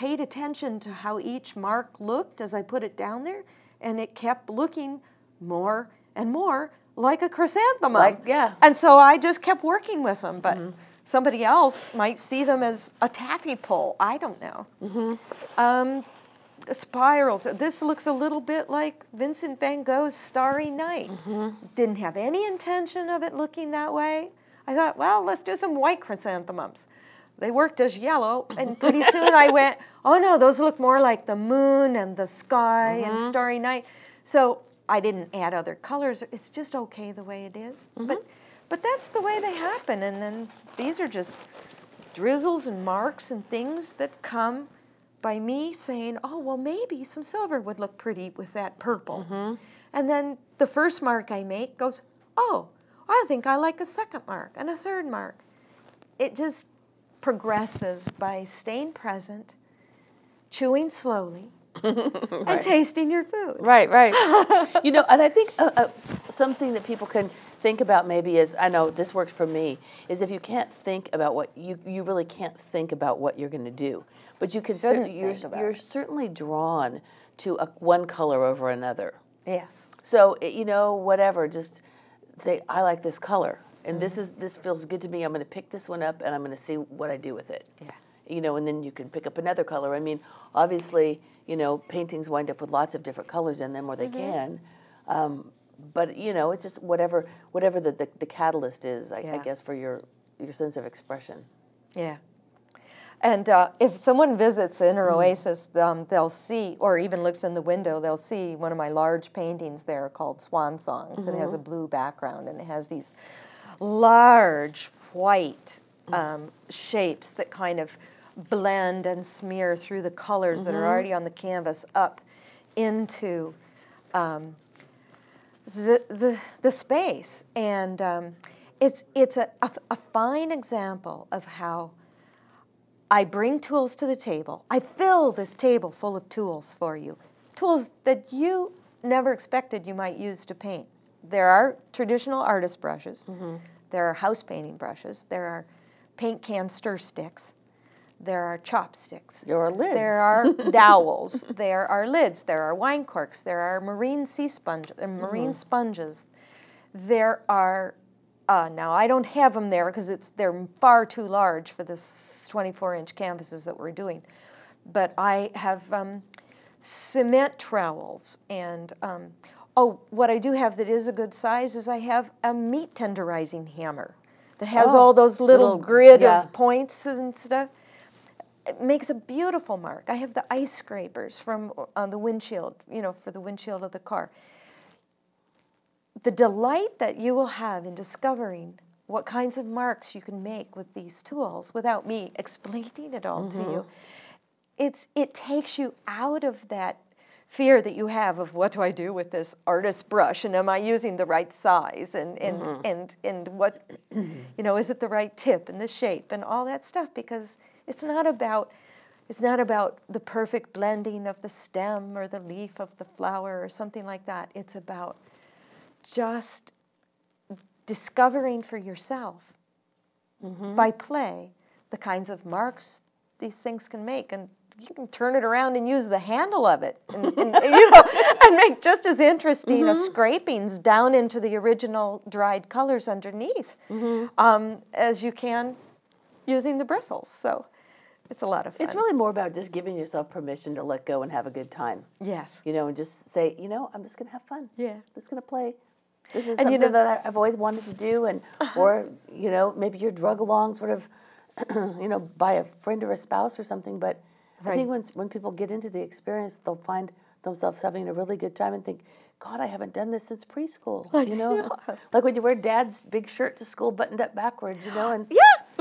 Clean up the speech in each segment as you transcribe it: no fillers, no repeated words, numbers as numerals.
paid attention to how each mark looked as I put it down there, and it kept looking more and more like a chrysanthemum. Like, yeah. And so I just kept working with them, but somebody else might see them as a taffy pole. I don't know. Spirals. This looks a little bit like Vincent van Gogh's Starry Night. Didn't have any intention of it looking that way. I thought, well, let's do some white chrysanthemums. They worked as yellow, and pretty soon I went, oh no, those look more like the moon and the sky and Starry Night. So I didn't add other colors. It's just okay the way it is. But that's the way they happen. And then these are just drizzles and marks and things that come by me saying, oh, well, maybe some silver would look pretty with that purple. And then the first mark I make goes, oh, I think I like a second mark and a third mark. It just progresses by staying present, chewing slowly, and tasting your food. Right, right. You know, and I think something that people can think about maybe is, I know this works for me, is if you can't think about what, you really can't think about what you're going to do. But you can you're certainly drawn to one color over another. Yes. So, you know, whatever, just say, I like this color. And this feels good to me. I'm going to pick this one up, and I'm going to see what I do with it. Yeah. You know, and then you can pick up another color. I mean, obviously, you know, paintings wind up with lots of different colors in them, or they can. But you know, it's just whatever the catalyst is, I guess, for your sense of expression. Yeah. And if someone visits Inner Oasis, they'll see, or even looks in the window, they'll see one of my large paintings there called Swan Songs. It has a blue background, and it has these large white shapes that kind of blend and smear through the colors that are already on the canvas up into the space. And it's a fine example of how I bring tools to the table. I fill this table full of tools for you, tools that you never expected you might use to paint. There are traditional artist brushes. There are house painting brushes. There are paint can stir sticks. There are chopsticks. There are lids. There are dowels. There are lids. There are wine corks. There are marine sponges. There are now I don't have them there because they're far too large for this 24-inch canvases that we're doing. But I have cement trowels and what I do have that is a good size is I have a meat tenderizing hammer that has all those little grid of points and stuff. It makes a beautiful mark. I have the ice scrapers from on the windshield, you know, for the windshield of the car. The delight that you will have in discovering what kinds of marks you can make with these tools without me explaining it all to you, it takes you out of that fear that you have of what do I do with this artist brush, and am I using the right size, and what, you know, is it the right tip and the shape and all that stuff, because it's not about the perfect blending of the stem or the leaf of the flower or something like that. It's about just discovering for yourself by play the kinds of marks these things can make, and you can turn it around and use the handle of it, and you know, and make just as interesting a scrapings down into the original dried colors underneath as you can using the bristles. So it's a lot of fun. It's really more about just giving yourself permission to let go and have a good time. Yes. You know, and just say, you know, I'm just going to have fun. Yeah. I'm just going to play. This is something that I've always wanted to do, and or, you know, maybe you're drug along sort of, you know, by a friend or a spouse or something, but I think when people get into the experience, they'll find themselves having a really good time and think, God, I haven't done this since preschool, you know? Like when you wear Dad's big shirt to school buttoned up backwards, you know? And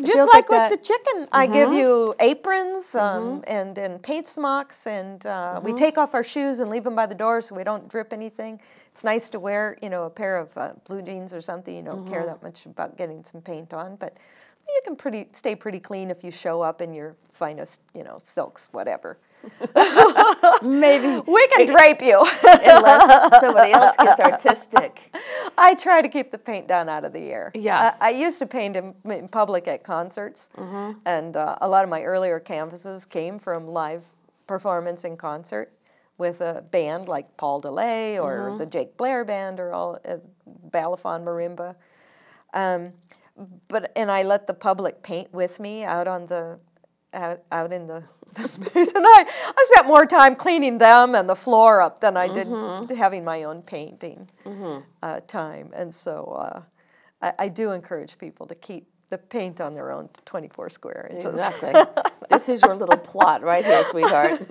just like with the chicken. I give you aprons and paint smocks, and we take off our shoes and leave them by the door so we don't drip anything. It's nice to wear, you know, a pair of blue jeans or something. You don't care that much about getting some paint on, but you can stay pretty clean if you show up in your finest, you know, silks, whatever. Maybe we can drape you. Unless somebody else gets artistic. I try to keep the paint down out of the air. Yeah. I used to paint in public at concerts, and a lot of my earlier canvases came from live performance in concert with a band like Paul DeLay or the Jake Blair Band or all Balafon Marimba. And I let the public paint with me out on the out in the space, and I spent more time cleaning them and the floor up than I did having my own painting time. And so I do encourage people to keep the paint on their own 24 square inches. Exactly. This is your little plot right here, sweetheart.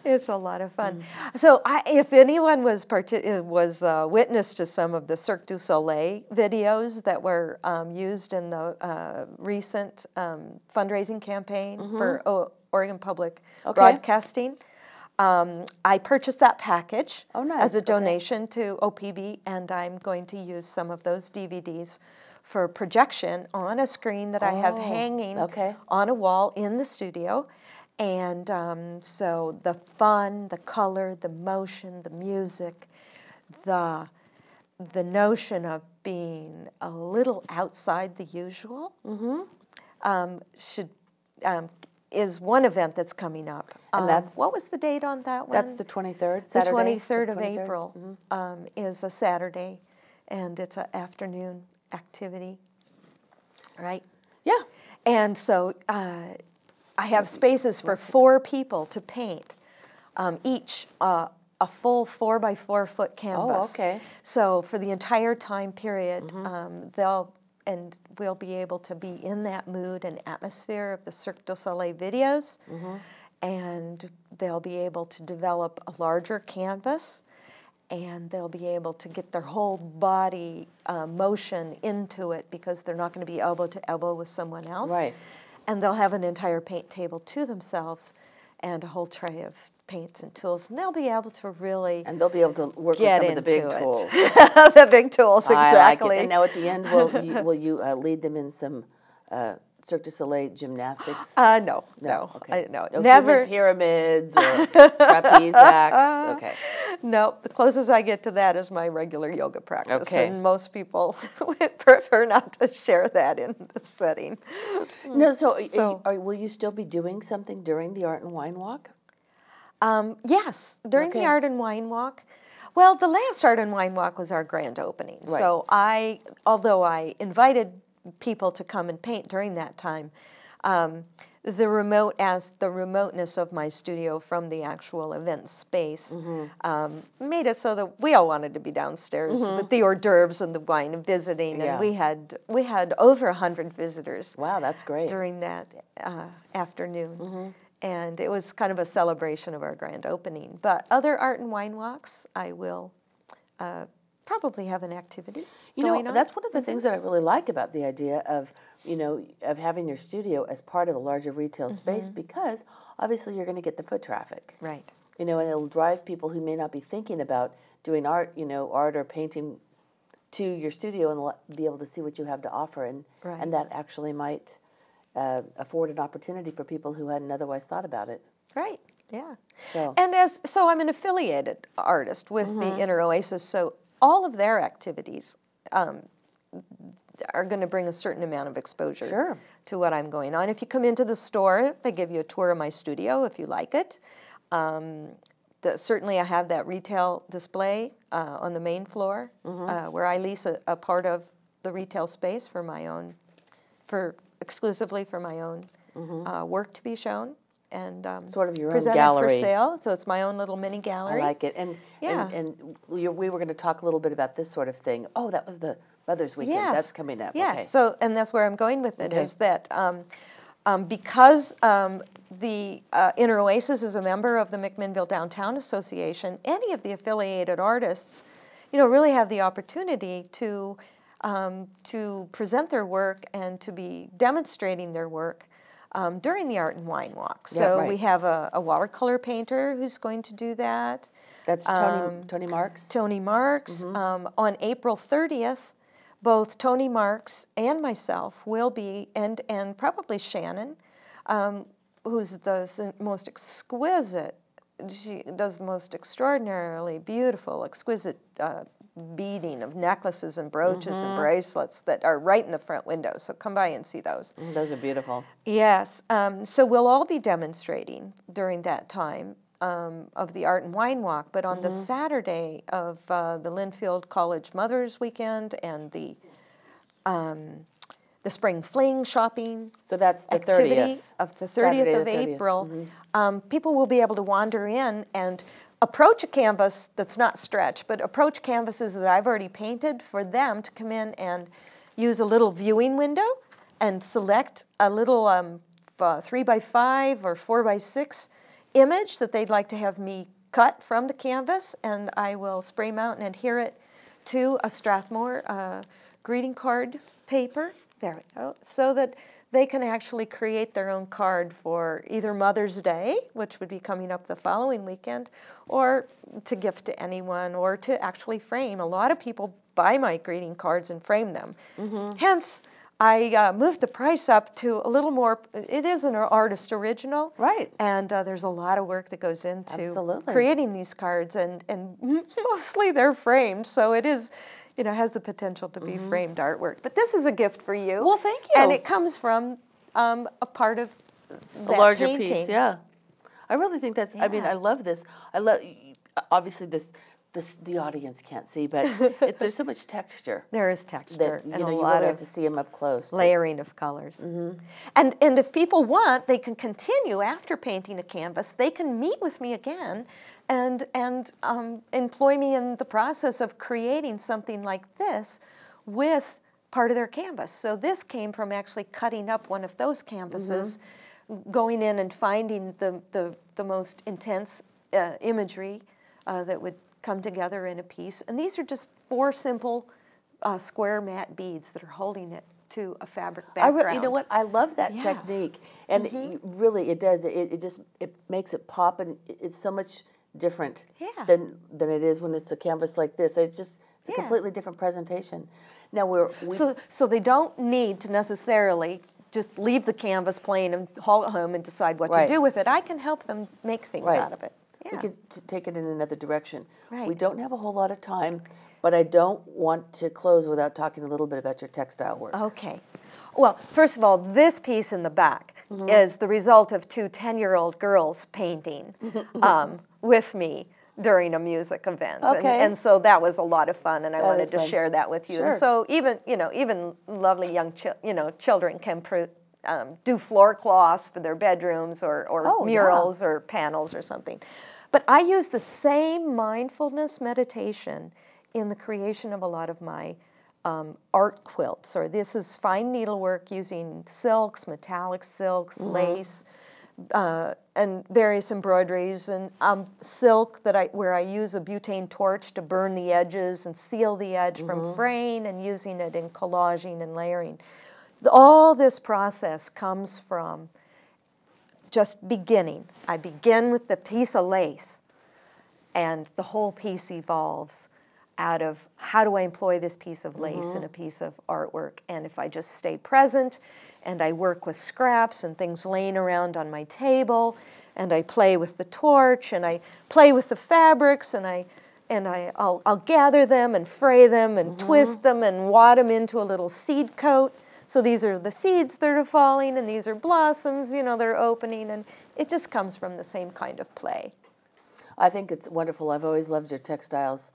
It's a lot of fun. So if anyone was witness to some of the Cirque du Soleil videos that were used in the recent fundraising campaign for Oregon Public Broadcasting, I purchased that package as a donation to OPB, and I'm going to use some of those DVDs for projection on a screen that I have hanging on a wall in the studio. And so the fun, the color, the motion, the music, the notion of being a little outside the usual is one event that's coming up. And that's, what was the date on that one? That's the 23rd, Saturday? The 23rd of April is a Saturday, and it's an afternoon activity, right? Yeah. And so I have spaces for 4 people to paint, each a full 4x4 foot canvas. Oh, okay. So for the entire time period, we'll be able to be in that mood and atmosphere of the Cirque du Soleil videos, and they'll be able to develop a larger canvas, and they'll be able to get their whole body motion into it because they're not going to be elbow to elbow with someone else. Right. And they'll have an entire paint table to themselves and a whole tray of paints and tools. And they'll be able to really And they'll be able to work with some of the big tools. The big tools, exactly. I like it. And now at the end, will you lead them in some Cirque du Soleil gymnastics? No. Okay. No, never. Pyramids or trapeze acts? Okay. No, the closest I get to that is my regular yoga practice. Okay. And most people would prefer not to share that in the setting. No, so will you still be doing something during the Art and Wine Walk? Yes, during the Art and Wine Walk. Well, the last Art and Wine Walk was our grand opening. Right. So although I invited people to come and paint during that time, the remoteness of my studio from the actual event space made it so that we all wanted to be downstairs with the hors d'oeuvres and the wine and visiting, and we had over 100 visitors. Wow, that's great. During that afternoon. And it was kind of a celebration of our grand opening. But other Art and Wine Walks, I will probably have an activity going on. That's one of the things that I really like about the idea of, of having your studio as part of a larger retail space, because obviously you're going to get the foot traffic. Right. And it'll drive people who may not be thinking about doing art, art or painting to your studio, and they'll be able to see what you have to offer. And that actually might afford an opportunity for people who hadn't otherwise thought about it. Right. Yeah. So I'm an affiliated artist with the Inner Oasis, so all of their activities are going to bring a certain amount of exposure to what I'm going on. If you come into the store, they give you a tour of my studio if you like it. Certainly I have that retail display on the main floor where I lease a part of the retail space for my own, exclusively for my own work to be shown. And sort of your own presented gallery for sale. So it's my own little mini gallery. I like it. And we were going to talk a little bit about this sort of thing. Oh, that was the Mother's Weekend. Yes. That's coming up. Yeah. Okay. So, and that's where I'm going with it, is that because the Inner Oasis is a member of the McMinnville Downtown Association, any of the affiliated artists, really have the opportunity to present their work and to be demonstrating their work during the Art and Wine Walk. So we have a watercolor painter who's going to do that. That's Tony Marks? Tony Marks. On April 30th, both Tony Marks and myself will be, and probably Shannon, who's the most exquisite she does the most extraordinarily beautiful, exquisite beading of necklaces and brooches and bracelets that are right in the front window. So come by and see those. Those are beautiful. Yes. So we'll all be demonstrating during that time of the Art and Wine Walk. But on the Saturday of the Linfield College Mothers Weekend and the Spring Fling shopping. So that's the activity 30th. of the 30th Saturday, of the 30th. April. People will be able to wander in and approach a canvas that's not stretched, but approach canvases that I've already painted for them to come in and use a little viewing window and select a little 3x5 or 4x6 image that they'd like to have me cut from the canvas, and I will spray mount and adhere it to a Strathmore greeting card paper. There we go. So that they can actually create their own card for either Mother's Day, which would be coming up the following weekend, or to gift to anyone, or to actually frame. A lot of people buy my greeting cards and frame them. Hence, I moved the price up to a little more. It is an artist original. Right. And there's a lot of work that goes into Absolutely. creating these cards, and mostly they're framed, so it is, you know, has the potential to be framed artwork. But this is a gift for you. Well, thank you. And it comes from a part of that a larger painting. piece, yeah. I really think that's, I mean, I love this. I love, obviously the audience can't see, but there's so much texture. There is texture. That, and you a really lot have of to see them up close. layering of colors. And if people want, they can continue after painting a canvas. They can meet with me again and employ me in the process of creating something like this with part of their canvas. So this came from actually cutting up one of those canvases, going in and finding the most intense imagery that would come together in a piece. And these are just 4 simple square matte beads that are holding it to a fabric background. You know what? I love that technique, and really, it does. It just makes it pop, and it's so much different than it is when it's a canvas like this. It's a completely different presentation. Now so they don't need to necessarily just leave the canvas plain and haul it home and decide what to do with it. I can help them make things out of it. We could take it in another direction. Right. We don't have a whole lot of time, but I don't want to close without talking a little bit about your textile work. Okay. Well, first of all, this piece in the back is the result of 2 10-year-old girls painting with me during a music event. Okay. And so that was a lot of fun, and I wanted to fun. share that with you. Sure. And so even lovely young children can do floor cloths for their bedrooms or murals or panels or something. But I use the same mindfulness meditation in the creation of a lot of my art quilts. Or this is fine needlework using silks, metallic silks, lace, and various embroideries, and silk where I use a butane torch to burn the edges and seal the edge from fraying, and using it in collaging and layering. All this process comes from just beginning. I begin with the piece of lace, and the whole piece evolves out of how do I employ this piece of lace in a piece of artwork. And if I just stay present and I work with scraps and things laying around on my table, and I play with the torch, and I play with the fabrics, and I'll gather them and fray them and twist them and wad them into a little seed coat. So these are the seeds that are falling, and these are blossoms, they're opening, and it just comes from the same kind of play. I think it's wonderful. I've always loved your textiles.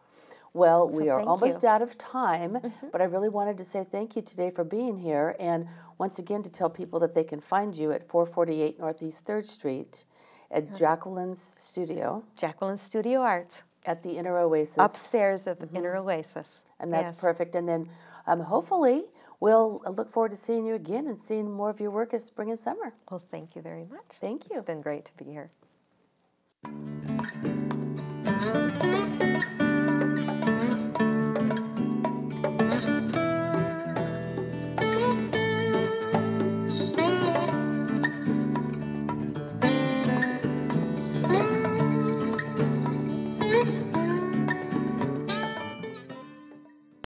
Well, we are almost out of time, but I really wanted to say thank you today for being here, and once again to tell people that they can find you at 448 Northeast 3rd Street at Jacquelyn's Studio. Jacquelyn Studio Arts. At the Inner Oasis. Upstairs of Inner Oasis. And that's perfect. And then hopefully we'll look forward to seeing you again and seeing more of your work as spring and summer. Well, thank you very much. Thank you. It's been great to be here.